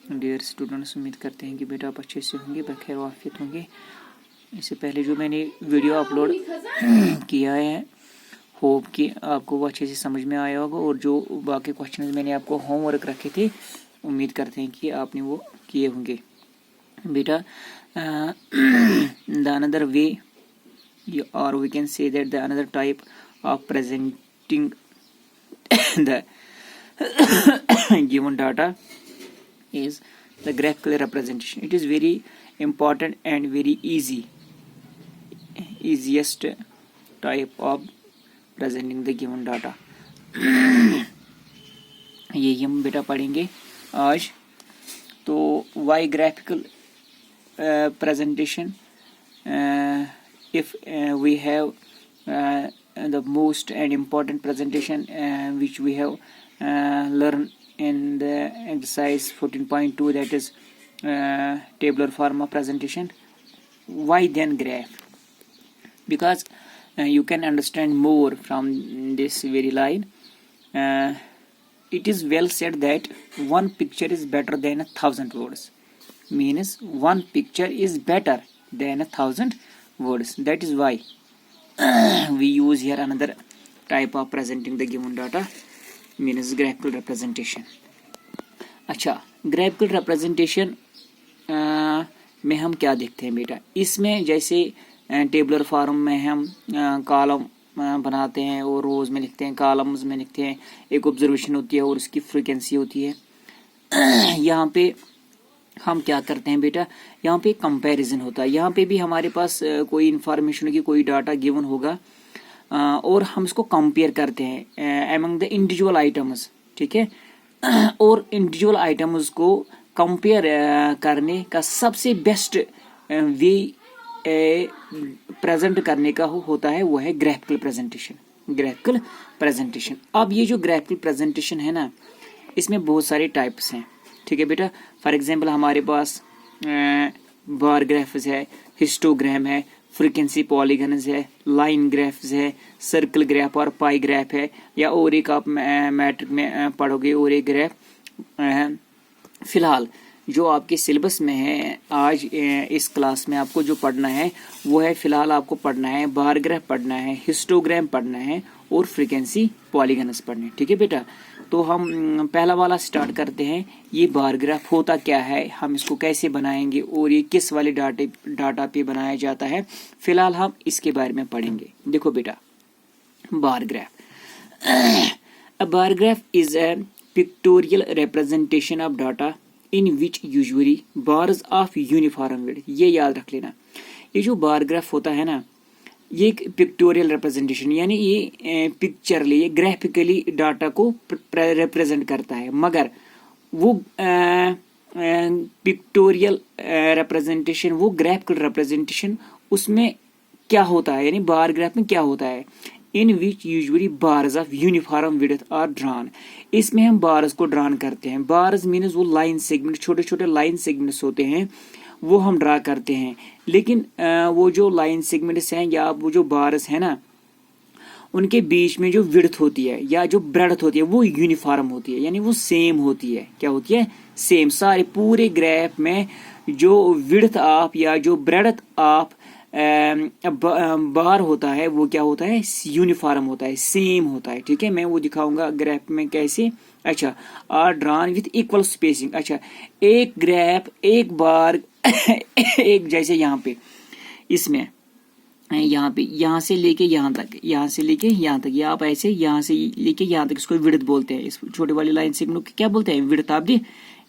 Dear students, उम्मीद करते हैं कि बेटा आप अच्छे से होंगे, बखैर वाफियत होंगे। इससे पहले जो मैंने वीडियो अपलोड किया है, होप कि आपको वो अच्छे से समझ में आया होगा, और जो बाकी क्वेश्चन मैंने आपको होमवर्क रखे थे, उम्मीद करते हैं कि आपने वो किए होंगे। बेटा, the another way or we can say that the another type of presenting the given data is the graphical representation. It is very important and very easiest type of presenting the given data. यही हम बेटा पढ़ेंगे आज। तो why graphical presentation? If we have the most and important presentation which we have learned in the exercise 14.2, that is tabular form of presentation. Why then graph? Because you can understand more from this very line. It is well said that one picture is better than 1,000 words. Means one picture is better than 1,000 words. That is why we use here another type of presenting the given data, means graphical representation. अच्छा, graphical representation में हम क्या देखते हैं बेटा? इसमें जैसे tabular form में हम कॉलम बनाते हैं और रोज में लिखते हैं, कॉलम्स में लिखते हैं, एक ऑब्जर्वेशन होती है और उसकी फ्रीक्वेंसी होती है। यहाँ पे हम क्या करते हैं बेटा? यहाँ पे कंपैरिजन होता है। यहाँ पे भी हमारे पास कोई इंफॉर्मेशन की कोई डाटा गिवन होगा और हम इसको कंपेयर करते हैं अमंग द इंडिविजुअल आइटम्स, ठीक है। और इंडिविजुअल आइटम्स को कंपेयर करने का सबसे बेस्ट वे प्रेजेंट करने का होता है, वो है ग्राफिकल प्रेजेंटेशन। Graphical presentation. अब ये जो ग्राफिकल प्रेजेंटेशन है ना, इसमें बहुत सारे टाइप्स हैं, ठीक है बेटा। फॉर एग्जांपल हमारे पास बार ग्राफ्स है, हिस्टोग्राम है, फ्रीक्वेंसी पॉलीगन्स है, लाइन ग्राफ्स है, सर्कल ग्राफ और पाई ग्राफ है, या और एक आप मैट्रिक में पढ़ोगे और एक ग्राफ। फिलहाल जो आपके सिलेबस में है आज इस क्लास में आपको जो पढ़ना है वो है, फिलहाल आपको पढ़ना है बार ग्राफ पढ़ना है, हिस्टोग्राम पढ़ना है और फ्रीक्वेंसी पॉलीगन्स पढ़ने, ठीक है बेटा। तो हम पहला वाला स्टार्ट करते हैं। ये बार ग्राफ होता क्या है, हम इसको कैसे बनाएंगे और ये किस वाले डाटा पे बनाया जाता है, फिलहाल हम इसके बारे में पढ़ेंगे। देखो बेटा, bar graph. A bar graph is a pictorial representation of data in which usually bars of uniform width. ये याद रख लेना, ये जो बार ग्राफ होता है ना, ये एक पिक्टोरियल रिप्रेजेंटेशन, यानी ये पिक्चरली, ये ग्राफिकली डाटा को रिप्रेजेंट करता है, मगर वो पिक्टोरियल रिप्रेजेंटेशन, वो ग्राफिकल रिप्रेजेंटेशन, उसमें क्या होता है, यानी बार ग्राफ में क्या होता है, in which usually bars of uniform width are drawn. इसमें हम बार्स को ड्रॉन करते हैं। बार्स मीन्स वो लाइन सेगमेंट, छोटे छोटे लाइन सेगमेंट्स होते हैं, वो हम ड्रा करते हैं। लेकिन वो जो लाइन सेगमेंट्स हैं या वो जो बार्स हैं ना, उनके बीच में जो विड्थ होती है या जो ब्रेड्थ होती है वो यूनिफॉर्म होती है, यानी वो सेम होती है। क्या होती है? सेम। सारे पूरे ग्राफ में जो विड्थ आप या जो ब्रेड्थ आप बार होता है वो क्या होता है? यूनिफॉर्म होता है, सेम होता है, ठीक है। मैं वो दिखाऊंगा ग्राफ में कैसे। अच्छा, are drawn with equal spacing. अच्छा, एक ग्राफ, एक बार एक जैसे यहाँ पे, इसमें यहाँ पे, यहाँ से लेके यहाँ तक, यहाँ से लेके यहाँ तक, या आप ऐसे यहाँ से लेके यहाँ तक, इसको विड्थ बोलते हैं। इस छोटे वाली लाइन सेगमेंट को क्या बोलते हैं? Width of the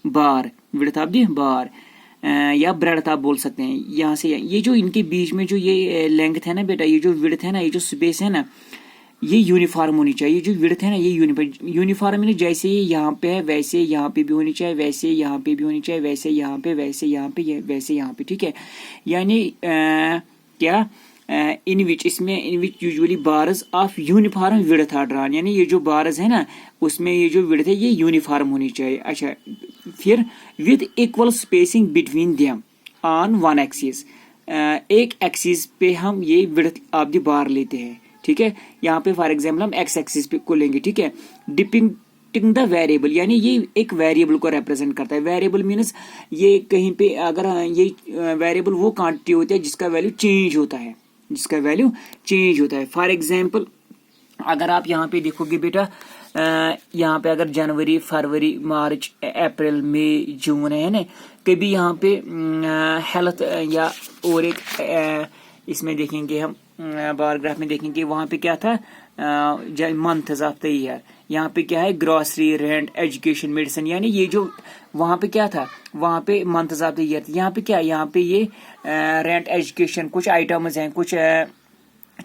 bar, width of the बार, या ब्रेड्थ आप बोल सकते हैं। यहाँ से ये जो इनके बीच में जो ये लेंथ है ना बेटा, ये जो विड्थ है ना, ये जो स्पेस है ना, ये यूनिफॉर्म होनी चाहिए। जो विड्थ है ना, ये यूनिफॉर्म नहीं, जैसे ये यहाँ पे है वैसे यहाँ पे भी होनी चाहिए, वैसे यहाँ पे भी होनी चाहिए, वैसे यहाँ पे, वैसे यहाँ पे, वैसे यहाँ पे, ठीक है। यानी क्या, इन विच, इसमें in which usually bars of uniform width are drawn, यानी ये जो बार्स है ना, उसमें ये जो विड्थ है ये यूनिफॉर्म होनी चाहिए। अच्छा, फिर with equal spacing between them on one axis, एक एक्सिस पे हम ये विड्थ ऑफ द बार लेते हैं, ठीक है। यहाँ पे फॉर एग्जाम्पल हम एक्स एक्सिस पे को लेंगे, ठीक है। डिपिंग डिपिक्टिंग द वेरिएबल, यानी ये एक वेरिएबल को रिप्रेजेंट करता है। वेरिएबल मीन्स ये कहीं पे अगर ये वेरिएबल वो क्वांटिटी होती है जिसका वैल्यू चेंज होता है, जिसका वैल्यू चेंज होता है। फॉर एग्जाम्पल अगर आप यहाँ पे देखोगे बेटा, यहाँ पे अगर जनवरी, फरवरी, मार्च, अप्रैल, मई, जून है ना, कभी यहाँ पे हेल्थ या और एक इसमें देखेंगे हम बार ग्राफ में देखेंगे, वहाँ पे क्या था मंथ्स ऑफ द ईयर। यहाँ पे क्या है ग्रोसरी, रेंट, एजुकेशन, मेडिसिन, यानी ये जो वहाँ पे क्या था, वहाँ पे मंथ्स ऑफ द ईयर। यहाँ पे क्या, यहाँ पे ये रेंट, एजुकेशन, कुछ आइटम्स हैं, कुछ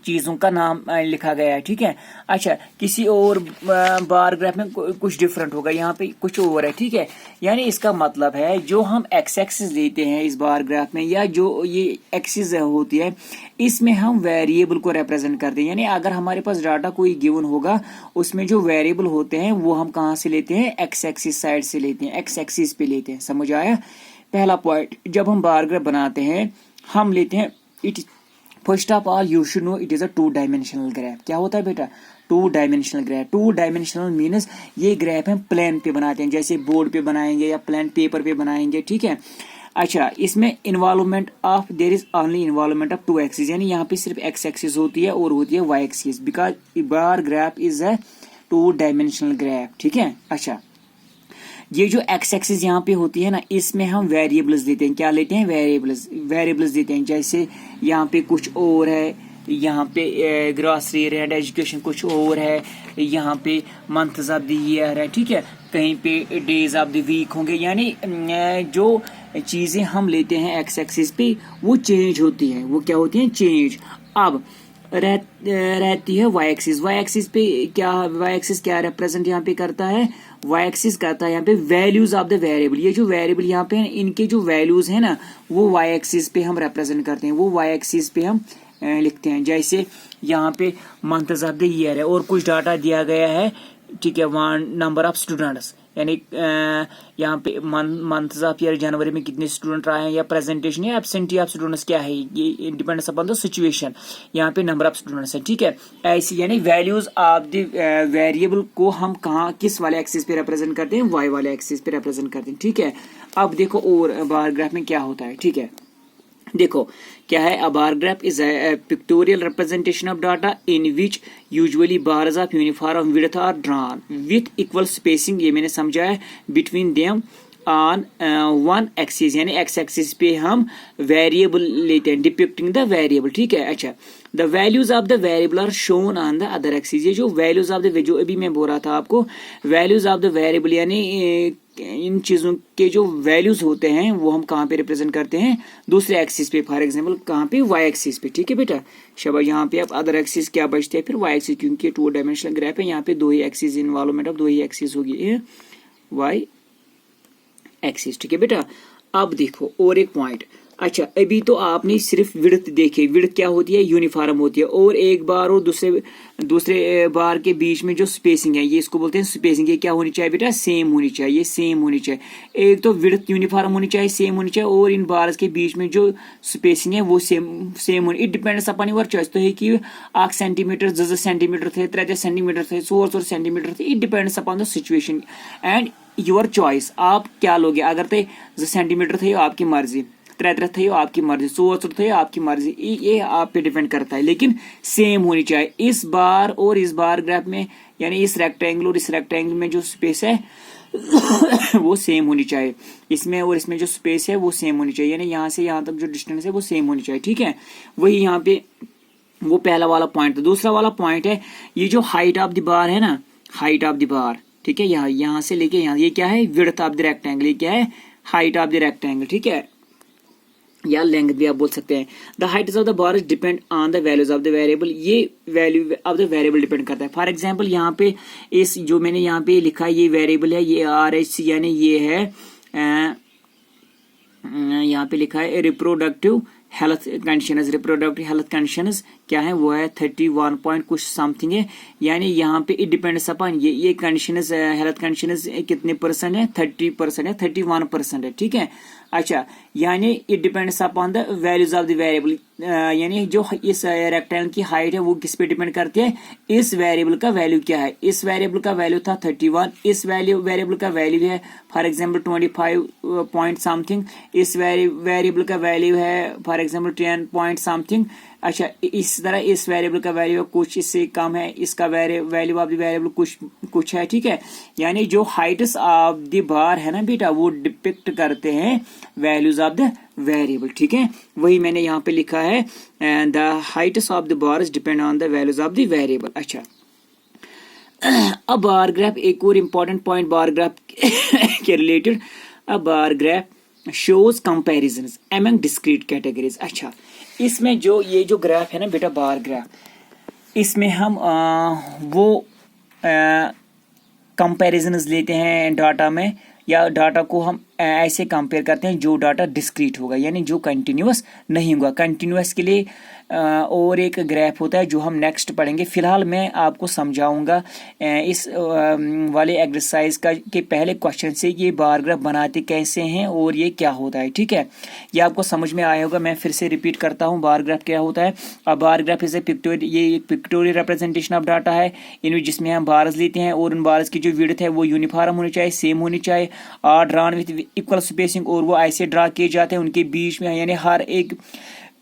चीजों का नाम लिखा गया है, ठीक है। अच्छा, किसी और बार ग्राफ में कुछ डिफरेंट होगा, यहाँ पे कुछ और है, ठीक है। यानी इसका मतलब है जो हम एक्स एक्सिस लेते हैं इस बार ग्राफ में, या जो ये एक्सिस होती है, इसमें हम वेरिएबल को रिप्रेजेंट करते हैं। यानी अगर हमारे पास डाटा कोई गिवन होगा, उसमें जो वेरिएबल होते हैं वो हम कहाँ से लेते हैं, एक्स एक्सिस साइड से लेते हैं, एक्स एक्सिस पे लेते हैं। समझ आया? पहला पॉइंट, जब हम बार ग्राफ बनाते हैं हम लेते हैं it. First of all you should know it is a 2 dimensional graph. क्या होता है बेटा? 2 डायमेंशनल ग्राफ। 2 डायमेंशनल मीन्स ये ग्राफ हम प्लेन पे बनाते हैं, जैसे बोर्ड पे बनाएंगे या प्लेन पेपर पे बनाएंगे, ठीक है। अच्छा, इसमें involvement of their is only involvement of 2 axis, यानी यहाँ पे सिर्फ एक्स एक्सिस होती है और होती है Y axis, because bar graph is a 2 dimensional graph, ठीक है। अच्छा, ये जो एक्स एक्सिस यहाँ पे होती है ना, इसमें हम वेरिएबल्स देते हैं। क्या लेते हैं? वेरिएबल्स देते हैं। जैसे यहाँ पे कुछ और है, यहाँ पे ग्रोसरी, रेंट, एजुकेशन कुछ और है, यहाँ पे मंथ्स ऑफ द ईयर है, ठीक है। कहीं पे डेज ऑफ द वीक होंगे, यानी जो चीजें हम लेते हैं एक्स एक्सिस पे वो चेंज होती है। वो क्या होती है? चेंज। अब रहती है वाई एक्सिस। वाई एक्सिस पे क्या, वाई एक्सिस क्या रिप्रेजेंट यहाँ पे करता है? वाई एक्सिस करता है यहाँ पे वैल्यूज ऑफ द वेरिएबल। ये जो वेरिएबल यहाँ पे इनके जो वैल्यूज है ना, वो वाई एक्सिस पे हम रिप्रेजेंट करते हैं, वो वाई एक्सिस पे हम लिखते हैं। जैसे यहाँ पे मंथ्स ऑफ द ईयर है और कुछ डाटा दिया गया है, ठीक है, नंबर ऑफ स्टूडेंट्स, यानी यहाँ पे मंथ्स ऑफ ईयर जनवरी में कितने स्टूडेंट आए हैं, या प्रेजेंटेशन या एब्सेंटी ऑफ स्टूडेंट्स क्या है, ये डिपेंड्स अपॉन द सिचुएशन। यहाँ पे नंबर ऑफ स्टूडेंट्स है, ठीक है। ऐसी यानी वैल्यूज ऑफ द वेरिएबल को हम कहाँ किस वाले एक्सिस पे रिप्रेजेंट करते हैं? वाई वाले एक्सिस पे रिप्रेजेंट करते हैं, ठीक है। अब देखो और बार ग्राफ में क्या होता है, ठीक है। देखो क्या है, a bar graph is a pictorial representation of data in which usually bars of uniform width are drawn with equal spacing, ये मैंने समझा है, between them on one axis, यानी x axis पे हम variable लेते हैं, depicting the variable, ठीक है। अच्छा, the values of the variable are shown on the other axis। ये जो values of the, जो अभी मैं बोल रहा था आपको, values of the variable यानी इन चीजों के जो वैल्यूज होते हैं वो हम कहाँ पे रिप्रेजेंट करते हैं? दूसरे एक्सिस पे। फॉर एग्जांपल कहाँ पे? वाई एक्सिस पे, ठीक है बेटा। शाबाश। यहाँ पे अब अदर एक्सिस क्या बचते हैं? फिर वाई एक्सिस, क्योंकि 2 डायमेंशनल ग्राफ है, यहाँ पे 2 ही एक्सिस, इन्वॉल्वमेंट ऑफ 2 ही एक्सिस होगी, वाई एक्सिस, ठीक है बेटा। अब देखो और एक पॉइंट। अच्छा, अभी तो आपने सिर्फ विड्थ देखी। विड्थ क्या होती है? यूनिफॉर्म होती है। और एक बार और दूसरे बार के बीच में जो स्पेसिंग है, ये इसको बोलते हैं स्पेसिंग। ये क्या होनी चाहिए बेटा? सेम होनी चाहिए, सेम होनी चाहिए। एक तो विड्थ यूनिफॉर्म होनी चाहिए, सेम होनी चाहिए, और इन बार्स के बीच में जो स्पेसिंग है वो सेम होनी। It depends upon your choice. तो है कि 8 सेंटीमीटर, 10 सेंटीमीटर थे, 13 सेंटीमीटर थे, 16 सेंटीमीटर थे। It depends upon the situation and your choice. आप क्या लोगे? अगर 10 सेंटीमीटर थे आपकी मर्जी, 13 थे आपकी मर्जी, 16 थे आपकी मर्जी, ये आप पे डिपेंड करता है, लेकिन सेम होनी चाहिए। इस बार और इस बार ग्राफ में, यानी इस रेक्टेंगल और इस रेक्टेंगल में जो स्पेस है वो सेम होनी चाहिए। इसमें और इसमें जो स्पेस है वो सेम होनी चाहिए, यानी यहाँ से यहाँ तक जो डिस्टेंस है वो सेम होनी चाहिए, ठीक है। वही यहाँ पे वो पहला वाला पॉइंट था। दूसरा वाला पॉइंट है ये जो हाइट ऑफ द बार है ना, हाइट ऑफ द बार, ठीक है, यहाँ से लेके यहाँ, ये क्या है? Width of the rectangle. ये क्या है? हाइट ऑफ द रेक्टेंगल, ठीक है, या लेंथ भी आप बोल सकते हैं। The height of the bar depend on the values of the variable. ये value of the variable depend करता है। फॉर एग्जांपल यहाँ पे इस जो मैंने यहाँ पे लिखा है ये वेरिएबल है, ये RH, यानी ये है यहाँ पे लिखा है reproductive health conditions. Reproductive health conditions क्या है? वो है 31 पॉइंट कुछ समथिंग है, यानी यहाँ पे इट डिपेंड्स अपॉन ये कंडीशंस, हेल्थ कंडीशंस कितने परसेंट है? 30% है, 31% है, ठीक है। अच्छा, यानी it depends upon the values of the variable, यानी जो इस रेक्टेंगल की हाइट है वो किस पे डिपेंड करती है, इस वेरिएबल का वैल्यू क्या है। इस वेरिएबल का वैल्यू था 31, इस वेरिएबल का वैल्यू है फॉर एग्जांपल 25 पॉइंट समथिंग, इस वेरिएबल का वैल्यू है फॉर एग्जांपल 10 पॉइंट समथिंग। अच्छा, इस तरह इस वेरिएबल का वैल्यू कुछ इससे कम है, इसका वैल्यू ऑफ द वेरिएबल कुछ है, ठीक है। यानी जो हाइट्स ऑफ द बार है ना बेटा, वो डिपिक्ट करते हैं वैल्यूज ऑफ द वेरिएबल, ठीक है। वही मैंने यहाँ पे लिखा है, the Heights of the bars depend on the values of the variable. अच्छा, अब बार ग्राफ, एक और इम्पोर्टेंट पॉइंट बार ग्राफ के रिलेटेड, अब bar graph shows comparisons among discrete categories. अच्छा, इसमें जो ये जो ग्राफ है ना बेटा बार ग्राफ, इसमें हम वो कंपैरिजंस लेते हैं डाटा में, या डाटा को हम ऐसे कंपेयर करते हैं जो डाटा डिस्क्रीट होगा, यानी जो कंटिन्यूअस नहीं होगा। कंटिन्यूअस के लिए और एक ग्राफ होता है जो हम नेक्स्ट पढ़ेंगे। फिलहाल मैं आपको समझाऊंगा इस वाले एक्सरसाइज का के पहले क्वेश्चन से ये बार ग्राफ बनाते कैसे हैं और ये क्या होता है, ठीक है। ये आपको समझ में आया होगा। मैं फिर से रिपीट करता हूँ, बार ग्राफ क्या होता है। अब बार ग्राफ इज ये एक पिक्टोरियल रिप्रेजेंटेशन ऑफ डाटा है, इनमें जिसमें हम बार्स लेते हैं और उन बार्स की जो विड्थ है वो यूनिफॉर्म होनी चाहिए, सेम होनी चाहिए, are drawn with equal spacing, और वो ऐसे ड्रा किए जाते हैं उनके बीच में, यानी हर एक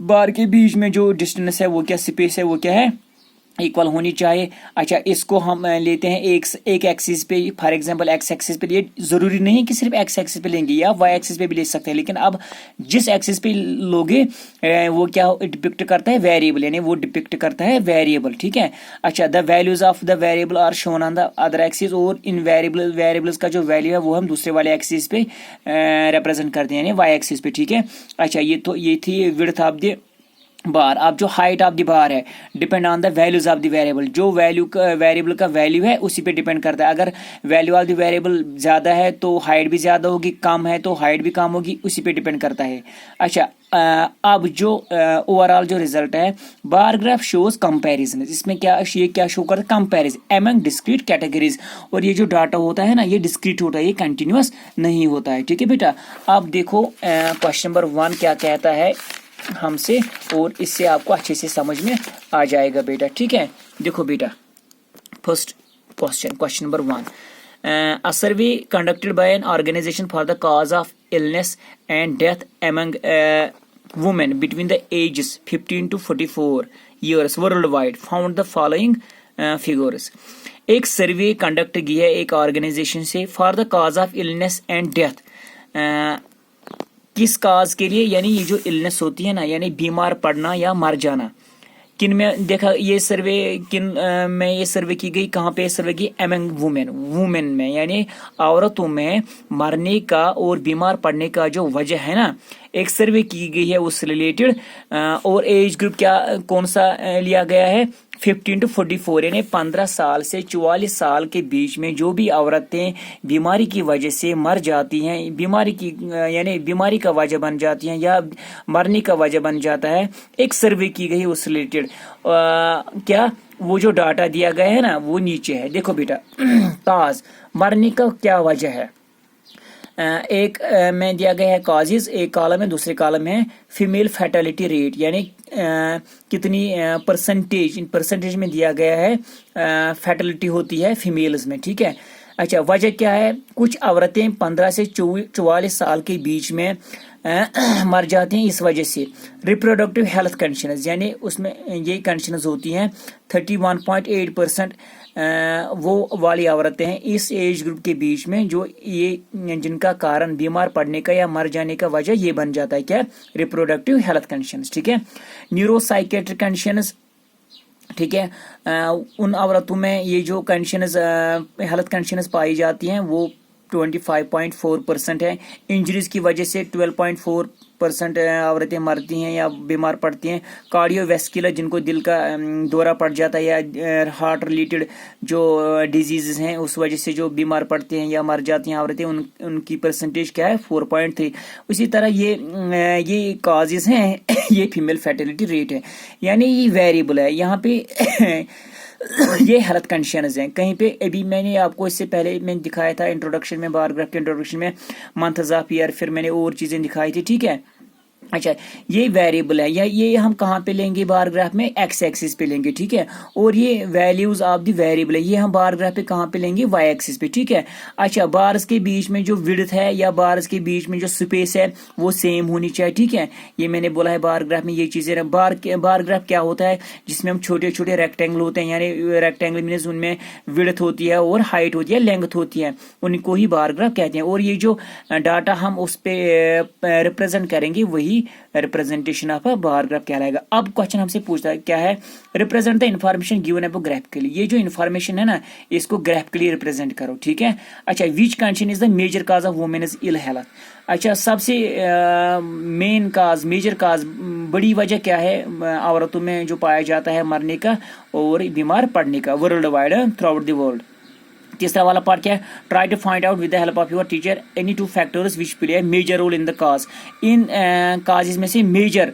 बार के बीच में जो डिस्टेंस है वो क्या स्पेस है वो क्या है इक्वल होनी चाहिए। अच्छा, इसको हम लेते हैं एक एक्सिस पे, फॉर एग्जांपल एक्स एक्सिस पे। ये जरूरी नहीं है कि सिर्फ एक्स एक्सिस पे लेंगे, या वाई एक्सिस पे भी ले सकते हैं, लेकिन अब जिस एक्सिस पे लोगे वो क्या डिपिक्ट करता है वेरिएबल, यानी वो डिपिक्ट करता है वेरिएबल, ठीक है। अच्छा, the values of the variable are shown on the other axis, और इन वेरिएबल्स का जो वैल्यू है वो हम दूसरे वाले एक्सिस पे रिप्रेजेंट करते हैं, यानी वाई एक्सिस पे, ठीक है। अच्छा, ये थी विड्थ ऑफ द बार। अब जो हाइट ऑफ द बार है depend on the values of the variable, जो वेरिएबल का वैल्यू है उसी पे डिपेंड करता है। अगर वैल्यू ऑफ द वेरिएबल ज्यादा है तो हाइट भी ज्यादा होगी, कम है तो हाइट भी कम होगी, उसी पे डिपेंड करता है। अच्छा, अब जो ओवरऑल जो रिजल्ट है, बार ग्राफ शोज कंपैरिजन, इसमें ये क्या शो करता है, कंपैरिजन अमंग डिस्क्रीट कैटेगरीज। और ये जो डाटा होता है ना, ये डिस्क्रीट होता है, ये कंटिन्यूअस नहीं होता है, ठीक है बेटा। अब देखो क्वेश्चन नंबर 1 क्या कहता है हमसे, और इससे आपको अच्छे से समझ में आ जाएगा बेटा, ठीक है। देखो बेटा, first question number 1, a survey conducted by an organization for the cause of illness and death among women between the ages 15 to 44 years worldwide found the following figures। एक सर्वे कंडक्ट की है एक ऑर्गेनाइजेशन से, for the cause of illness and death, किस काज के लिए, यानी ये जो इलनेस होती है ना, यानी बीमार पड़ना या मर जाना, किन में देखा ये सर्वे, किन में ये सर्वे की गई, कहाँ पे सर्वे की, एमंग वुमेन में, यानी औरतों में मरने का और बीमार पड़ने का जो वजह है ना, एक सर्वे की गई है उस रिलेटेड। और एज ग्रुप क्या कौन सा लिया गया है, 15 to 44, यानी 15 साल से 44 साल के बीच में जो भी औरतें बीमारी की वजह से मर जाती हैं, यानी बीमारी का वजह बन जाती हैं या मरने का वजह बन जाता है, एक सर्वे की गई उस रिलेटेड। क्या वो जो डाटा दिया गया है ना वो नीचे है, देखो बेटा। काज, मरने का क्या वजह है, एक में दिया गया है कॉजेज, एक कॉलम है, दूसरे कॉलम है फीमेल फैटेलिटी रेट, यानी कितनी परसेंटेज में दिया गया है फैटेलिटी होती है फीमेल्स में, ठीक है। अच्छा, वजह क्या है, कुछ औरतें 15 से 44 साल के बीच में मर जाती हैं इस वजह से। रिप्रोडक्टिव हेल्थ कंडीशंस, यानी उसमें ये कंडीशंस होती हैं 31.8% वो वाली औरतें हैं इस एज ग्रुप के बीच में जो ये जिनका कारण बीमार पड़ने का या मर जाने का वजह ये बन जाता है, क्या, रिप्रोडक्टिव हेल्थ कंडीशंस, ठीक है। न्यूरोसाइकेट्रिक कंडीशंस, ठीक है, उन औरतों में ये जो कंडीशंस हेल्थ कंडीशंस पाई जाती हैं वो 25.4% है। इंजरीज की वजह से 12.4% औरतें मरती हैं या बीमार पड़ती हैं। कार्डियोवैस्कुलर, जिनको दिल का दौरा पड़ जाता है या हार्ट रिलेटेड जो डिजीजेस हैं उस वजह से जो बीमार पड़ते हैं या मर जाती हैं औरतें, उनकी परसेंटेज क्या है, 4.3। उसी तरह ये काजेज हैं ये फीमेल फर्टिलिटी रेट है, यानी ये वेरिएबल है यहाँ पे ये हेल्थ कंडीशंस हैं। कहीं पे अभी मैंने आपको इससे पहले मैंने दिखाया था इंट्रोडक्शन में, बार ग्राफ के इंट्रोडक्शन में मंथ्स ऑफ ईयर, फिर मैंने और चीज़ें दिखाई थी, ठीक है। अच्छा, ये वेरिएबल है, या ये हम कहाँ पे लेंगे बार ग्राफ में, एक्स एक्सिस पे लेंगे, ठीक है। और ये वैल्यूज ऑफ द वेरिएबल है, ये हम बार ग्राफ पे कहाँ पे लेंगे, वाई एक्सिस पे, ठीक है। अच्छा, बार्स के बीच में जो विड्थ है या बार्स के बीच में जो स्पेस है वो सेम होनी चाहिए, ठीक है। ये मैंने बोला है बार ग्राफ में ये चीजें। बार ग्राफ क्या होता है, जिसमें हम छोटे छोटे रेक्टेंगल होते हैं, यानी रेक्टेंगल मीन्स उनमें विड्थ होती है और हाइट होती है, लेंथ होती है, उनको ही बार ग्राफ कहते हैं। और ये जो डाटा हम उस पे रिप्रेजेंट करेंगे वही representation of a bar graph कहलाएगा। अब क्वेश्चन हमसे पूछता है क्या है, represent the information given above graphically. ये जो इंफॉर्मेशन है ना, इसको ग्राफिकली रिप्रेजेंट करो, ठीक है। अच्छा, which condition is the major cause of women's ill health. अच्छा, सबसे मेन काज, मेजर काज, बड़ी वजह क्या है औरतों में जो पाया जाता है मरने का और बीमार पड़ने का world wide, throughout the world. तीसरा वाला पार्ट क्या है, try to find out with the help of your teacher any two factors which play a major role in the cause. इन काजेस में से मेजर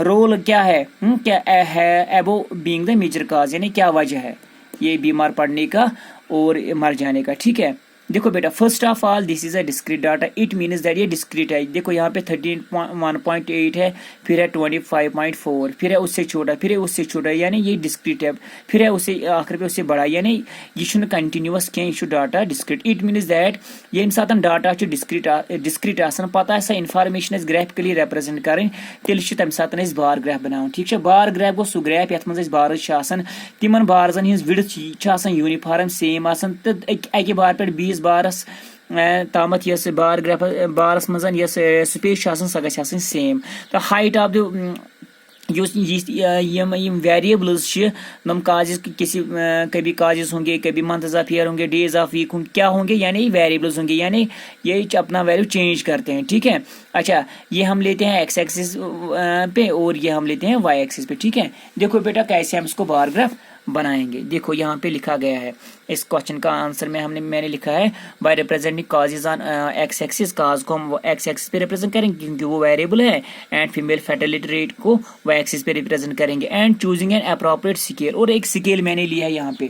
रोल क्या है, क्या है above being the major cause, यानी क्या वजह है ये बीमार पड़ने का और मर जाने का, ठीक है। देखो बेटा, first of all this is a discrete data, it means that ये डिस्क्रीट है। देखो यहाँ पे 13.1.8 है, फिर है 25.4, फिर है उससे छोटा, फिर है उससे छोटा, यानी ये डिस्क्रीट है। फिर है उससे आखिर पे उससे बड़ा, यानी ये शुन कंटिन्यूअस क्या ये data discrete. It means that ये साथ डाटा डिस्क्रीट आसान पता है इन्फॉर्मेशन ग्राफिकली रिप्रेजेंट करें, तेल तम साथ बार ग्राफ बनाओ, ठीक है। बार ग्राफ गो सह ग्राफ यथ मज बार तिमन बारजन हज विड्थ यूनिफॉर्म सेम आसान, तो अकि बार पे 20 बारस तामत यस बार ग्राफ बारस मजन यस स्पेस सह गई सेम। तो हाइट ऑफ द यम वेरिएबल्स नम काजेस किसी कभी काजेस होंगे, कभी मंथ्स ऑफ ईयर होंगे, डेज ऑफ वीक होंगे, क्या होंगे, यानी वेरिएबल्स होंगे, यानी ये अपना वैल्यू चेंज करते हैं, ठीक है। अच्छा, ये हम लेते हैं एक्स एक्सिस पे और ये हम लेते हैं वाई एक्सिस पे, ठीक है। देखो बेटा कैसे हम इसको बार ग्राफ बनाएंगे। देखो यहाँ पे लिखा गया है, इस क्वेश्चन का आंसर में मैंने लिखा है by representing causes on X axis. Cause को हम एक्स एक्सिस पे रिप्रेजेंट करेंगे क्योंकि वो वेरिएबल है, एंड फीमेल फर्टिलिटी रेट को वाई एक्सिस पे रिप्रेजेंट करेंगे, and choosing an appropriate scale, और एक स्केल मैंने लिया है यहाँ पे।